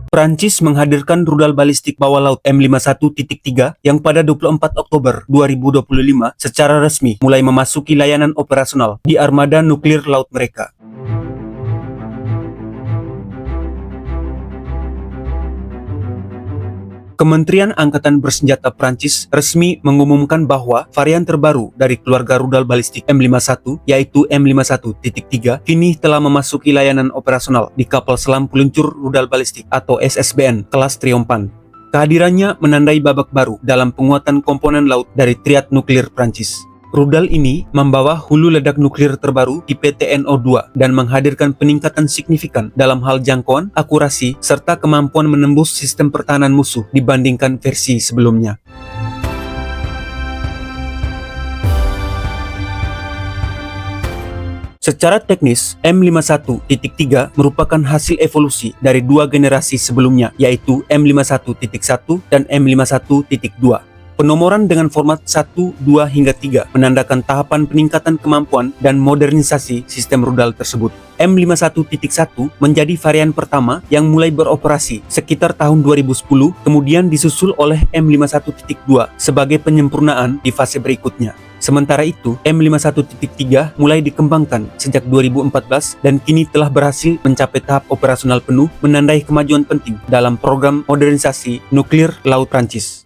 Prancis menghadirkan rudal balistik bawah laut M51.3 yang pada 24 Oktober 2025 secara resmi mulai memasuki layanan operasional di armada nuklir laut mereka. Kementerian Angkatan Bersenjata Prancis resmi mengumumkan bahwa varian terbaru dari keluarga rudal balistik M51, yaitu M51.3, kini telah memasuki layanan operasional di kapal selam peluncur rudal balistik atau SSBN kelas Triomphant. Kehadirannya menandai babak baru dalam penguatan komponen laut dari triad nuklir Prancis. Rudal ini membawa hulu ledak nuklir terbaru tipe TNO2 dan menghadirkan peningkatan signifikan dalam hal jangkauan, akurasi, serta kemampuan menembus sistem pertahanan musuh dibandingkan versi sebelumnya. Secara teknis, M51.3 merupakan hasil evolusi dari dua generasi sebelumnya, yaitu M51.1 dan M51.2. Penomoran dengan format 1, 2, hingga 3 menandakan tahapan peningkatan kemampuan dan modernisasi sistem rudal tersebut. M51.1 menjadi varian pertama yang mulai beroperasi sekitar tahun 2010, kemudian disusul oleh M51.2 sebagai penyempurnaan di fase berikutnya. Sementara itu, M51.3 mulai dikembangkan sejak 2014 dan kini telah berhasil mencapai tahap operasional penuh, menandai kemajuan penting dalam program modernisasi nuklir laut Prancis.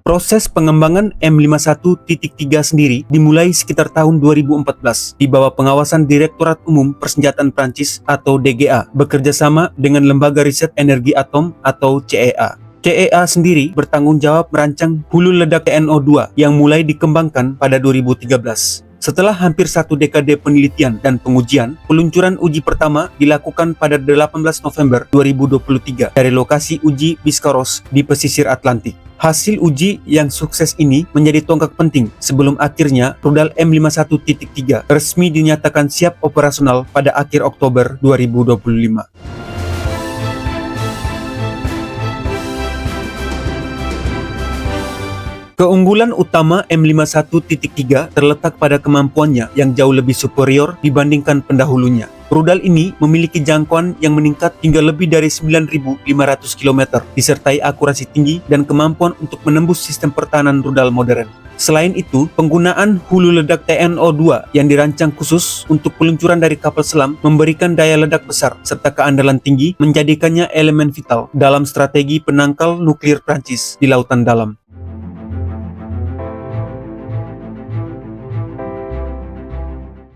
Proses pengembangan M51.3 sendiri dimulai sekitar tahun 2014 di bawah pengawasan Direktorat Umum Persenjataan Prancis atau DGA bekerja sama dengan Lembaga Riset Energi Atom atau CEA. CEA sendiri bertanggung jawab merancang hulu ledak TNO2 yang mulai dikembangkan pada 2013. Setelah hampir satu dekade penelitian dan pengujian, peluncuran uji pertama dilakukan pada 18 November 2023 dari lokasi uji Biscarrosse di pesisir Atlantik. Hasil uji yang sukses ini menjadi tonggak penting sebelum akhirnya rudal M51.3 resmi dinyatakan siap operasional pada akhir Oktober 2025. Keunggulan utama M51.3 terletak pada kemampuannya yang jauh lebih superior dibandingkan pendahulunya. Rudal ini memiliki jangkauan yang meningkat hingga lebih dari 9.500 km, disertai akurasi tinggi dan kemampuan untuk menembus sistem pertahanan rudal modern. Selain itu, penggunaan hulu ledak TNO2 yang dirancang khusus untuk peluncuran dari kapal selam memberikan daya ledak besar serta keandalan tinggi, menjadikannya elemen vital dalam strategi penangkal nuklir Prancis di lautan dalam.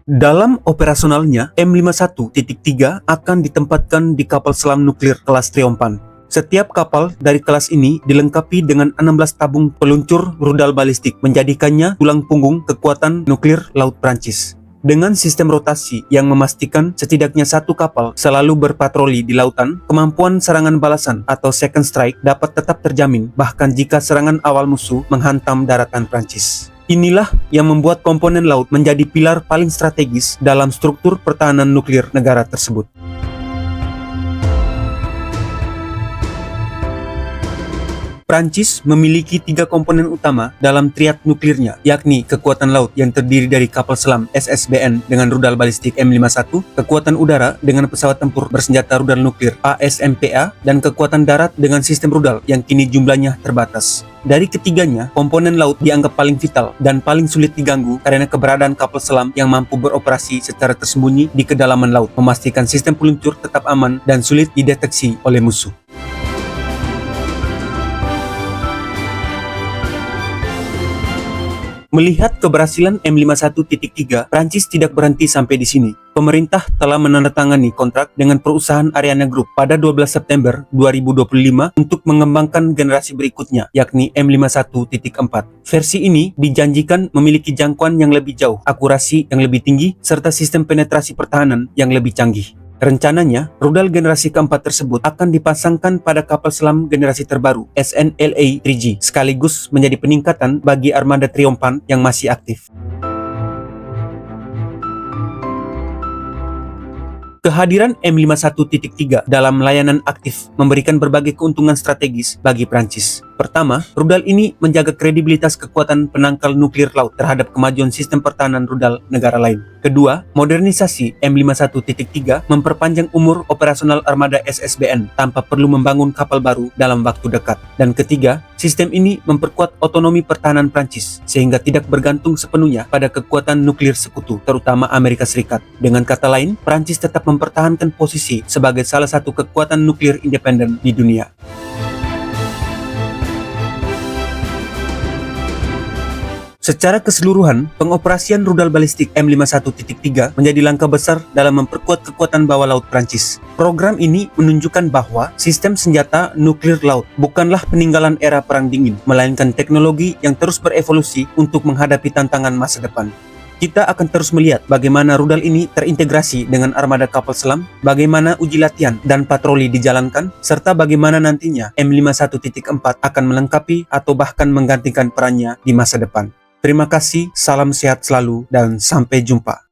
Dalam operasionalnya, M51.3 akan ditempatkan di kapal selam nuklir kelas Triomphant. Setiap kapal dari kelas ini dilengkapi dengan 16 tabung peluncur rudal balistik, menjadikannya tulang punggung kekuatan nuklir laut Prancis. Dengan sistem rotasi yang memastikan setidaknya satu kapal selalu berpatroli di lautan, kemampuan serangan balasan atau second strike dapat tetap terjamin bahkan jika serangan awal musuh menghantam daratan Prancis. Inilah yang membuat komponen laut menjadi pilar paling strategis dalam struktur pertahanan nuklir negara tersebut. Prancis memiliki 3 komponen utama dalam triad nuklirnya, yakni kekuatan laut yang terdiri dari kapal selam SSBN dengan rudal balistik M51, kekuatan udara dengan pesawat tempur bersenjata rudal nuklir ASMPA, dan kekuatan darat dengan sistem rudal yang kini jumlahnya terbatas. Dari ketiganya, komponen laut dianggap paling vital dan paling sulit diganggu karena keberadaan kapal selam yang mampu beroperasi secara tersembunyi di kedalaman laut, memastikan sistem peluncur tetap aman dan sulit dideteksi oleh musuh. Melihat keberhasilan M51.3, Prancis tidak berhenti sampai di sini. Pemerintah telah menandatangani kontrak dengan perusahaan Ariane Group pada 12 September 2025 untuk mengembangkan generasi berikutnya, yakni M51.4. Versi ini dijanjikan memiliki jangkauan yang lebih jauh, akurasi yang lebih tinggi, serta sistem penetrasi pertahanan yang lebih canggih. Rencananya, rudal generasi keempat tersebut akan dipasangkan pada kapal selam generasi terbaru SNLA-3G, sekaligus menjadi peningkatan bagi armada Triomphant yang masih aktif. Kehadiran M51.3 dalam layanan aktif memberikan berbagai keuntungan strategis bagi Prancis. Pertama, rudal ini menjaga kredibilitas kekuatan penangkal nuklir laut terhadap kemajuan sistem pertahanan rudal negara lain. Kedua, modernisasi M51.3 memperpanjang umur operasional armada SSBN tanpa perlu membangun kapal baru dalam waktu dekat. Dan ketiga, sistem ini memperkuat otonomi pertahanan Prancis sehingga tidak bergantung sepenuhnya pada kekuatan nuklir sekutu, terutama Amerika Serikat. Dengan kata lain, Prancis tetap mempertahankan posisi sebagai salah satu kekuatan nuklir independen di dunia. Secara keseluruhan, pengoperasian rudal balistik M51.3 menjadi langkah besar dalam memperkuat kekuatan bawah laut Prancis. Program ini menunjukkan bahwa sistem senjata nuklir laut bukanlah peninggalan era Perang Dingin, melainkan teknologi yang terus berevolusi untuk menghadapi tantangan masa depan. Kita akan terus melihat bagaimana rudal ini terintegrasi dengan armada kapal selam, bagaimana uji latihan dan patroli dijalankan, serta bagaimana nantinya M51.4 akan melengkapi atau bahkan menggantikan perannya di masa depan. Terima kasih, salam sehat selalu, dan sampai jumpa.